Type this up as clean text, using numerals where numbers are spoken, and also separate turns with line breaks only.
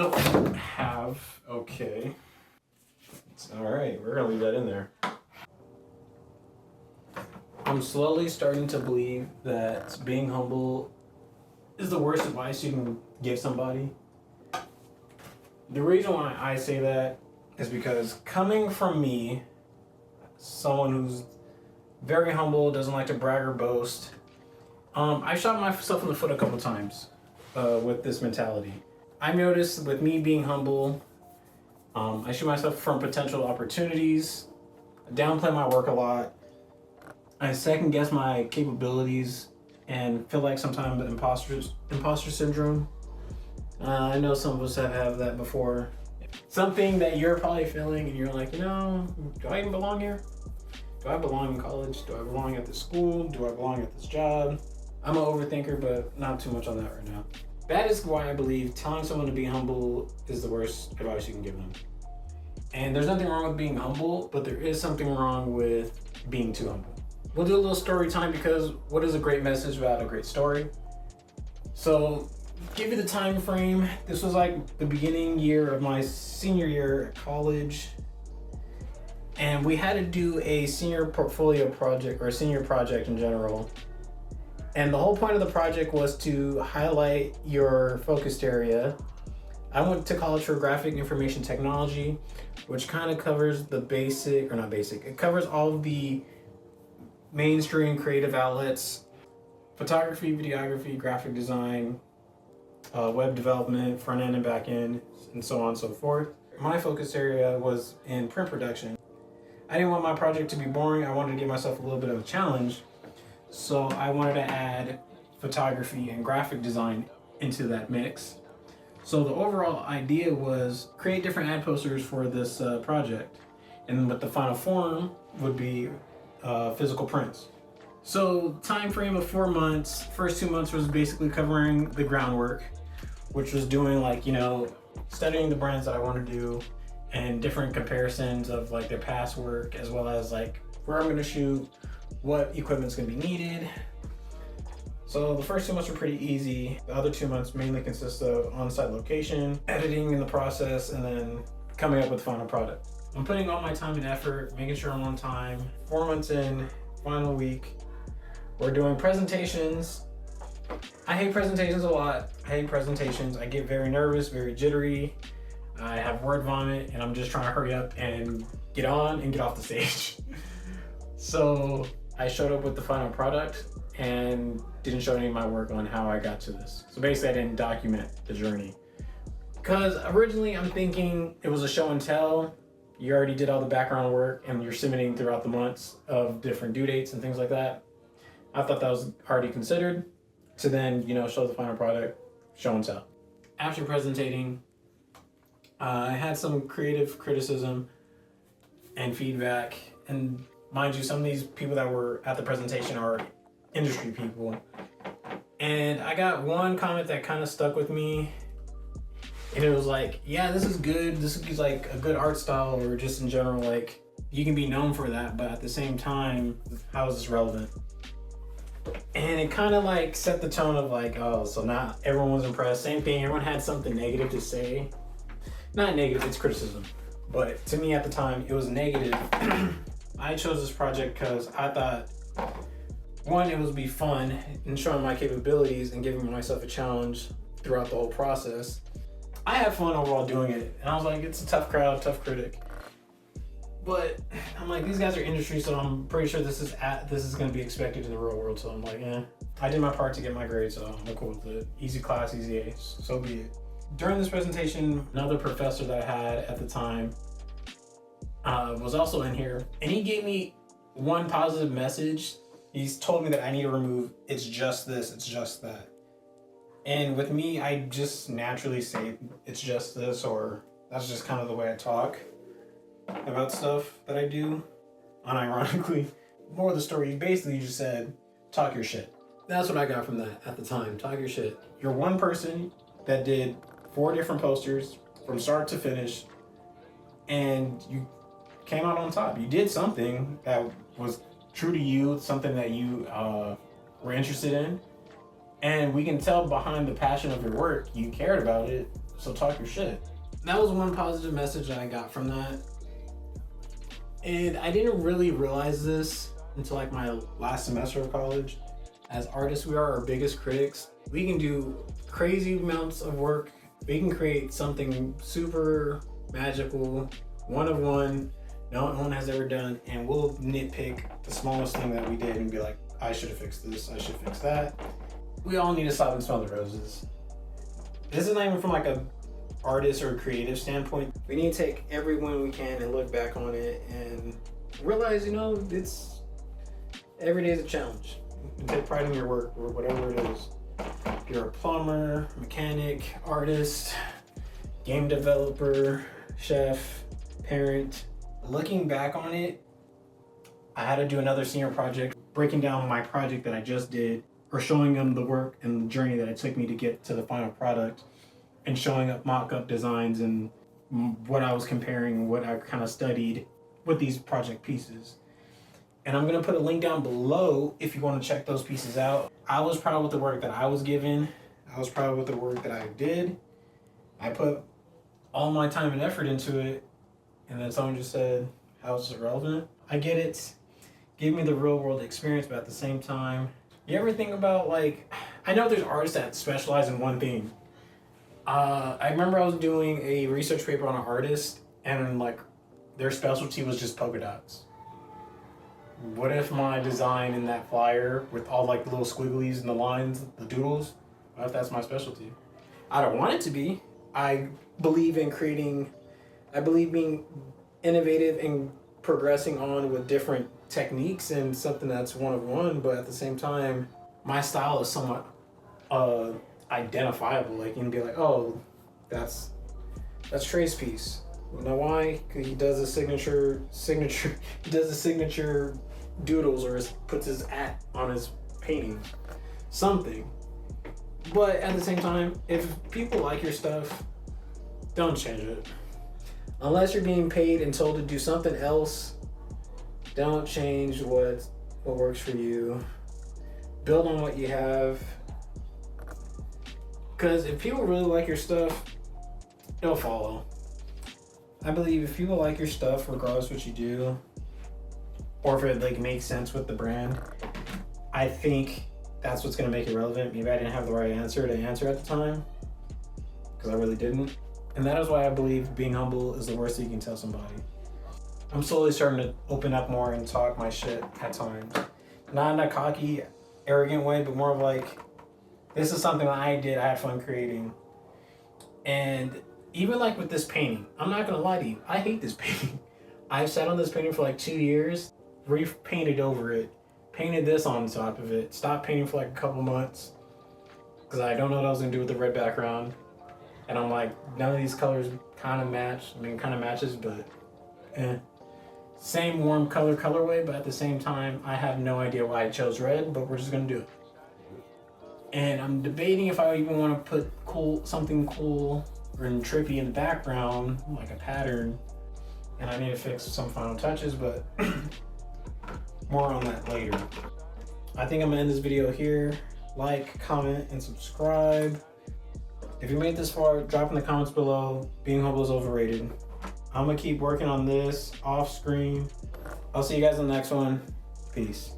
still have, okay. All right, we're gonna leave that in there. I'm slowly starting to believe that being humble is the worst advice you can give somebody. The reason why I say that is because coming from me, someone who's very humble, doesn't like to brag or boast, I shot myself in the foot a couple times with this mentality. I noticed with me being humble, I shoot myself from potential opportunities, I downplay my work a lot, I second guess my capabilities, and feel like sometimes imposter syndrome. I know some of us have that before. Something that you're probably feeling and you're like, do I even belong here? Do I belong in college? Do I belong at this school? Do I belong at this job? I'm an overthinker, but not too much on that right now. That is why I believe telling someone to be humble is the worst advice you can give them. And there's nothing wrong with being humble, but there is something wrong with being too humble. We'll do a little story time because what is a great message without a great story? So, give you the time frame. This was like the beginning year of my senior year at college. And we had to do a senior portfolio project or a senior project in general. And the whole point of the project was to highlight your focused area. I went to college for graphic information technology, which kind of covers the it covers all of the mainstream creative outlets: photography, videography, graphic design, web development, front end and back end, and so on and so forth. My focus area was in print production. I didn't want my project to be boring. I wanted to give myself a little bit of a challenge. So I wanted to add photography and graphic design into that mix. So the overall idea was create different ad posters for this project. And what the final form would be physical prints. So time frame of 4 months. First 2 months was basically covering the groundwork, which was doing studying the brands that I want to do and different comparisons of their past work, as well as where I'm going to shoot, what equipment's going to be needed. So the first 2 months were pretty easy. The other 2 months mainly consist of on-site location, editing in the process, and then coming up with the final product. I'm putting all my time and effort, making sure I'm on time. 4 months in, final week, we're doing presentations. I hate presentations a lot. I get very nervous, very jittery. I have word vomit, and I'm just trying to hurry up and get on and get off the stage. So I showed up with the final product and didn't show any of my work on how I got to this. So basically I didn't document the journey. Because originally I'm thinking it was a show and tell. You already did all the background work and you're submitting throughout the months of different due dates and things like that. I thought that was already considered to then, show the final product, show and tell. After presenting, I had some creative criticism and feedback. And mind you, some of these people that were at the presentation are industry people. And I got one comment that kind of stuck with me. And it was yeah, this is good. This is a good art style, or just in general, you can be known for that. But at the same time, how is this relevant? And it kind of set the tone of oh, so now everyone was impressed. Same thing, everyone had something negative to say. Not negative, it's criticism. But to me at the time, it was negative. I chose this project because I thought, one, it would be fun in showing my capabilities and giving myself a challenge throughout the whole process. I had fun overall doing it. And I was it's a tough crowd, tough critic. But I'm these guys are industry, so I'm pretty sure this is going to be expected in the real world. So I'm I did my part to get my grade, so I'm cool with it. Easy class, easy A's, so be it. During this presentation, another professor that I had at the time was also in here, and he gave me one positive message. He's told me that I need to remove "it's just this, it's just that." And with me, I just naturally say it's just this, or that's just kind of the way I talk about stuff that I do, unironically. More of the story, basically you just said, talk your shit. That's what I got from that at the time, talk your shit. You're one person that did 4 different posters from start to finish, and you came out on top. You did something that was true to you, something that you were interested in, and we can tell behind the passion of your work, you cared about it. So talk your shit. That was one positive message that I got from that. And I didn't really realize this until like my last semester of college. As artists, we are our biggest critics. We can do crazy amounts of work. We can create something super magical, one of one, no one has ever done, and we'll nitpick the smallest thing that we did and be like, I should have fixed this, I should fix that. We all need to stop and smell the roses. This is not even from like a artist or creative standpoint. We need to take every win we can and look back on it and realize, you know, it's every day is a challenge. You take pride in your work or whatever it is. If you're a plumber, mechanic, artist, game developer, chef, parent. Looking back on it, I had to do another senior project, breaking down my project that I just did, or showing them the work and the journey that it took me to get to the final product, and showing up mock-up designs and what I was comparing, what I kind of studied with these project pieces. And I'm gonna put a link down below if you want to check those pieces out. I was proud with the work that I was given. I was proud with the work that I did. I put all my time and effort into it, and then someone just said, how is it relevant? I get it. Give me the real world experience, but at the same time, you ever think about like, I know there's artists that specialize in one thing. I remember I was doing a research paper on an artist, and like their specialty was just polka dots. What if my design in that flyer with all like the little squigglies and the lines, the doodles, what if that's my specialty? I don't want it to be. I believe in creating, I believe being innovative and progressing on with different techniques and something that's one of one, but at the same time, my style is somewhat identifiable. Like you can be like, oh, that's Trey's piece. You know why? Because he does a signature he does a signature doodles or puts his at on his painting. Something. But at the same time, if people like your stuff, don't change it. Unless you're being paid and told to do something else, don't change what works for you. Build on what you have. Because if people really like your stuff, they'll follow. I believe if people like your stuff, regardless what you do, or if it like makes sense with the brand, I think that's what's gonna make it relevant. Maybe I didn't have the right answer to answer at the time, because I really didn't. And that is why I believe being humble is the worst thing you can tell somebody. I'm slowly starting to open up more and talk my shit at times. Not in a cocky, arrogant way, but more of like, this is something that I did, I had fun creating. And even like with this painting, I'm not gonna lie to you, I hate this painting. I've sat on this painting for like 2 years, repainted over it, painted this on top of it, stopped painting for like a couple months, because I don't know what I was gonna do with the red background. And I'm like, none of these colors kind of match. I mean, kind of matches, but same warm colorway, but at the same time, I have no idea why I chose red, but we're just gonna do it. And I'm debating if I even want to put something cool or trippy in the background, like a pattern. And I need to fix some final touches, but more on that later. I think I'm gonna end this video here. Like, comment, and subscribe. If you made this far, drop in the comments below. Being humble is overrated. I'm gonna keep working on this off screen. I'll see you guys in the next one. Peace.